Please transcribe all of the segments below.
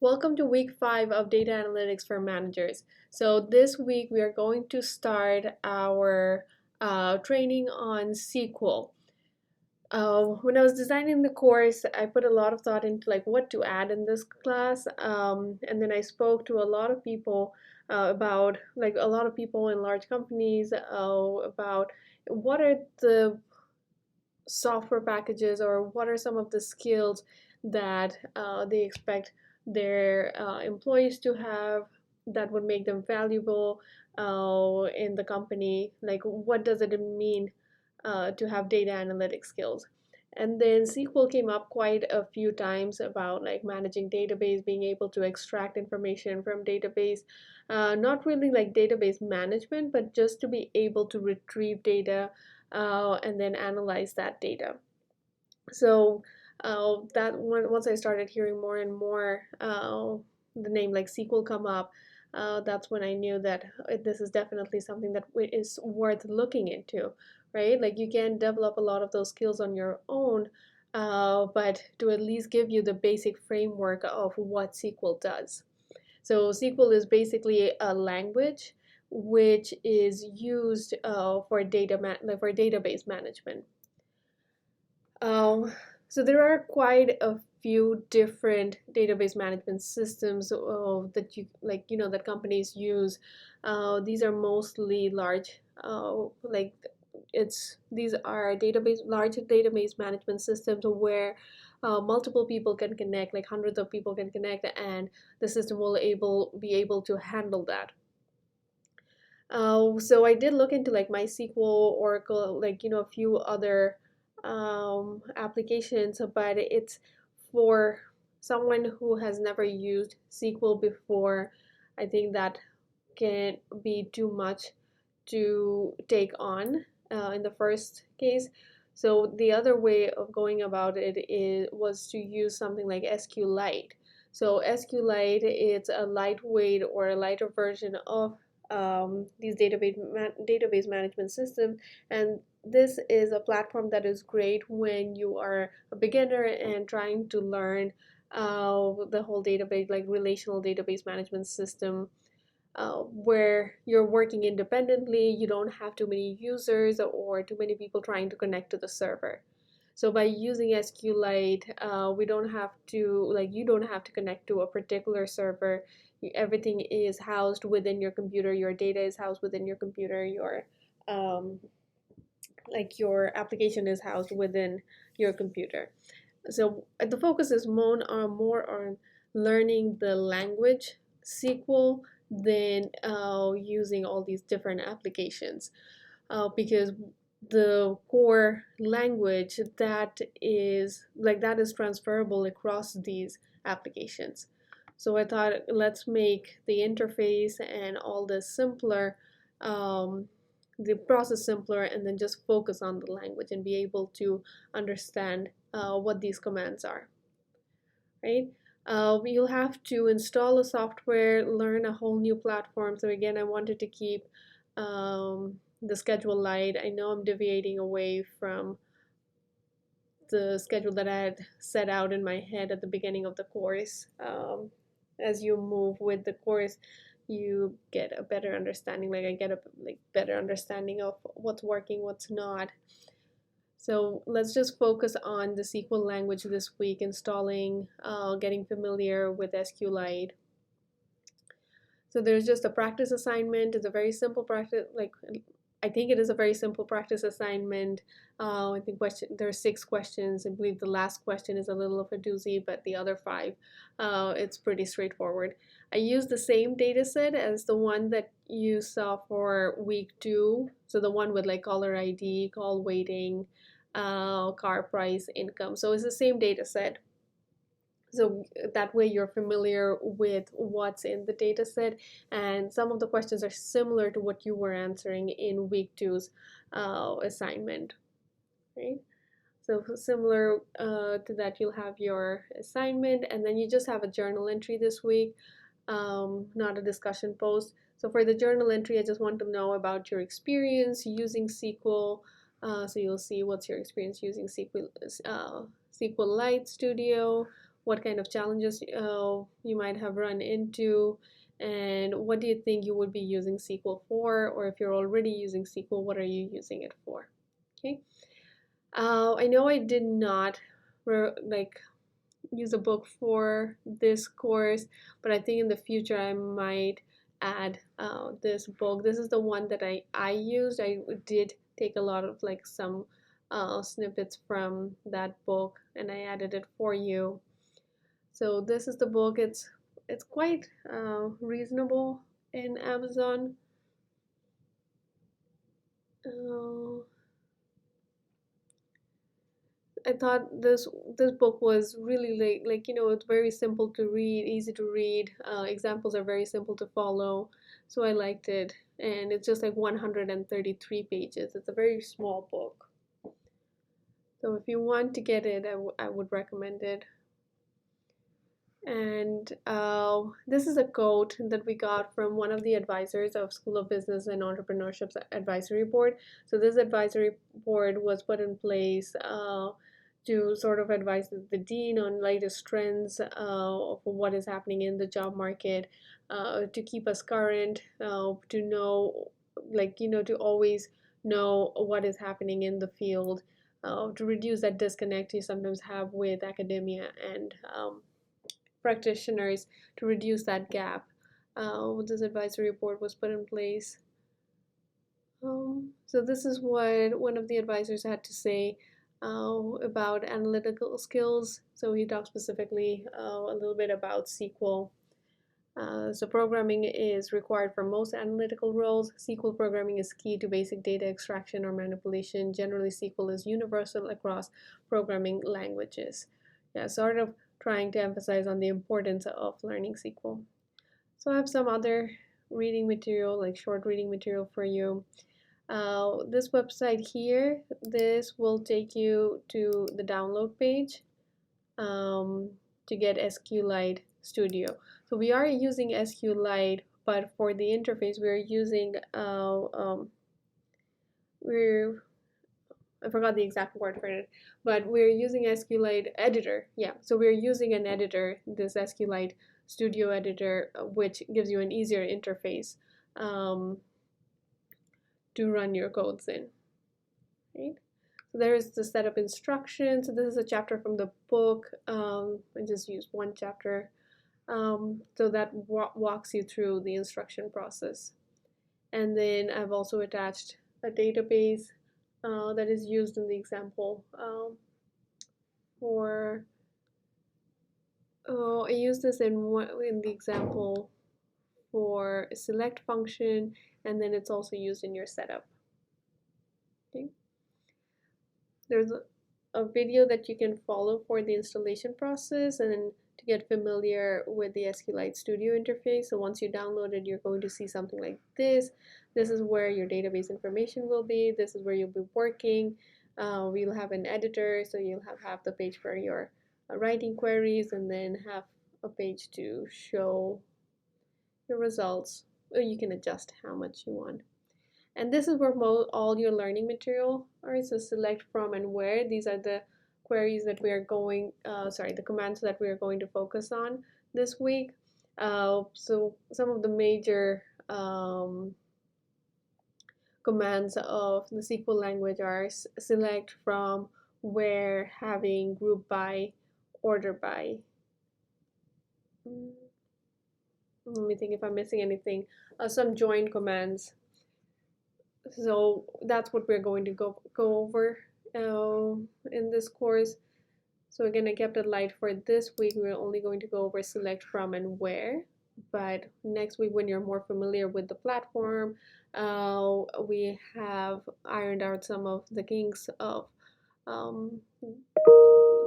Welcome to week 5 of Data Analytics for Managers. So, this week we are going to start our training on SQL. When I was designing the course, I put a lot of thought into like what to add in this class, and then I spoke to a lot of people about like a lot of people in large companies about what are the software packages or what are some of the skills that they expect their employees to have that would make them valuable in the company. Like, what does it mean to have data analytic skills? And then SQL came up quite a few times about like managing database, being able to extract information from database, not really like database management, but just to be able to retrieve data and then analyze that data. So once I started hearing more and more the name like SQL come up, that's when I knew that this is definitely something that is worth looking into, right? Like you can develop a lot of those skills on your own, but to at least give you the basic framework of what SQL does. So SQL is basically a language which is used for database management. Um, so there are quite a few different database management systems that that companies use. These are mostly large, like it's these are database large database management systems where multiple people can connect, like hundreds of people can connect, and the system will be able to handle that. So I did look into like MySQL, Oracle, a few other applications, but it's for someone who has never used SQL before. I think that can be too much to take on in the first case. So the other way of going about it was to use something like SQLite. So SQLite is a lightweight or a lighter version of these database management systems, and this is a platform that is great when you are a beginner and trying to learn the whole database, like relational database management system, where you're working independently, you don't have too many users or too many people trying to connect to the server. So by using SQLite, we don't have to you don't have to connect to a particular server. Everything is housed within your computer. Your data is housed within your computer. Um, your application is housed within your computer. So the focus is more on learning the language SQL than using all these different applications, because the core language that is transferable across these applications. So I thought, let's make the interface and all this simpler, um, the process simpler, and then just focus on the language and be able to understand what these commands are, right? You'll have to install a software, learn a whole new platform. So again, I wanted to keep the schedule light. I know I'm deviating away from the schedule that I had set out in my head at the beginning of the course. As you move with the course, you get a better understanding. Like I get a better understanding of what's working, what's not. So let's just focus on the SQL language this week, installing, getting familiar with SQLite. So there's just a practice assignment. It's a very simple practice, I think it is a very simple practice assignment. I think there are 6 questions. I believe the last question is a little of a doozy, but the other 5, it's pretty straightforward. I used the same data set as the one that you saw for week 2. So the one with like caller ID, call waiting, car price, income. So it's the same data set. So that way you're familiar with what's in the data set, and some of the questions are similar to what you were answering in week 2's assignment, right? So similar to that, you'll have your assignment, and then you just have a journal entry this week, not a discussion post. So for the journal entry, I just want to know about your experience using SQL. So you'll see what's your experience using SQLite Studio, what kind of challenges you might have run into, and what do you think you would be using SQL for, or if you're already using SQL, what are you using it for? Okay. I know I did not like use a book for this course, but I think in the future I might add this book. This is the one that I used. I did take a lot of like some snippets from that book, and I added it for you. So this is the book. It's quite reasonable in Amazon. Uh, I thought this book was really like it's very simple to read, easy to read. Examples are very simple to follow, so I liked it. And it's just like 133 pages. It's a very small book. So if you want to get it, I would recommend it. And this is a quote that we got from one of the advisors of School of Business and Entrepreneurship's advisory board. So this advisory board was put in place to sort of advise the dean on latest trends of what is happening in the job market, to keep us current, to know, to always know what is happening in the field, to reduce that disconnect you sometimes have with academia and practitioners, to reduce that gap. This advisory board was put in place. So this is what one of the advisors had to say about analytical skills. So he talked specifically a little bit about SQL. So programming is required for most analytical roles. SQL programming is key to basic data extraction or manipulation. Generally, SQL is universal across programming languages. Yeah, sort of trying to emphasize on the importance of learning SQL. So I have some other reading material, like short reading material for you. This website here, this will take you to the download page to get SQLite Studio. So we are using SQLite, but for the interface we're using I forgot the exact word for it, but we're using SQLite editor. Yeah, so we're using an editor, this SQLite Studio editor, which gives you an easier interface um, to run your codes in. Right? So there's the setup instructions. So this is a chapter from the book. I just used one chapter. So that walks you through the instruction process. And then I've also attached a database that is used in the example for. I use this in the example for a select function, and then it's also used in your setup. Okay. There's a video that you can follow for the installation process and to get familiar with the SQLite Studio interface. So once you download it, you're going to see something like this. This is where your database information will be. This is where you'll be working. We'll have an editor, so you'll have the page for your writing queries, and then have a page to show your results. You can adjust how much you want. And this is where all your learning material are. So select from and where. These are the queries that we are going, the commands that we are going to focus on this week. So some of the major commands of the SQL language are select, from, where, having, group by, order by. Let me think if I'm missing anything. Some join commands. So that's what we're going to go over in this course. So again, I kept it light for this week. We're only going to go over select, from, and where. But next week, when you're more familiar with the platform, we have ironed out some of the kinks of the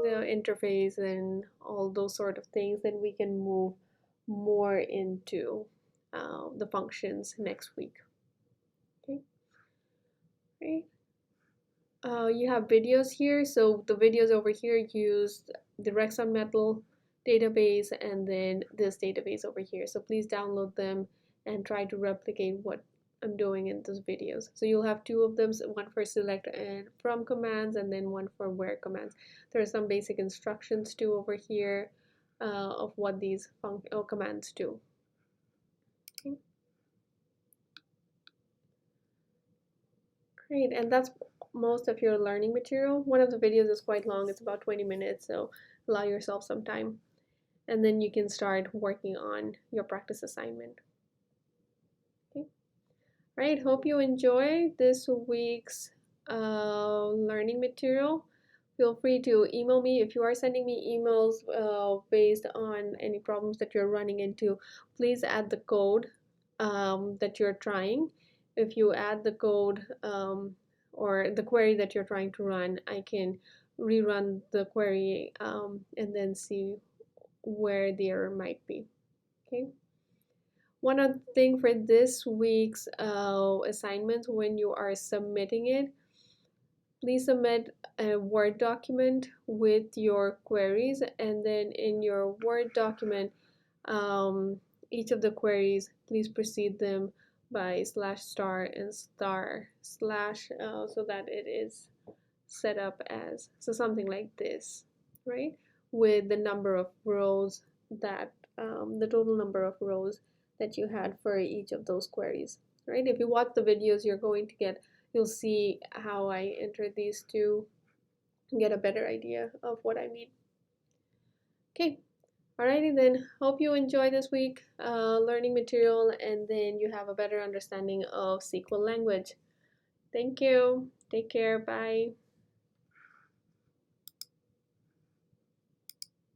interface and all those sort of things, then we can move more into the functions next week. Okay. Right. You have videos here. So the videos over here use the Rexon Metal database and then this database over here. So please download them and try to replicate what I'm doing in those videos. So you'll have two of them, one for select and from commands, and then one for where commands. There are some basic instructions too over here. of what these commands do. Okay. Great, and that's most of your learning material. One of the videos is quite long, it's about 20 minutes, so allow yourself some time. And then you can start working on your practice assignment. Okay. Right, hope you enjoy this week's learning material. Feel free to email me if you are sending me emails based on any problems that you're running into. Please add the code that you're trying. If you add the code or the query that you're trying to run, I can rerun the query and then see where the error might be. Okay. One other thing for this week's assignment, when you are submitting it, please submit a Word document with your queries, and then in your Word document, each of the queries, please precede them by /* star and star / so that it is set up as something like this, right? With the number of rows that the total number of rows that you had for each of those queries, right? If you watch the videos, you'll see how I entered these to get a better idea of what I mean. Okay, alrighty then. Hope you enjoy this week learning material, and then you have a better understanding of SQL language. Thank you. Take care. Bye.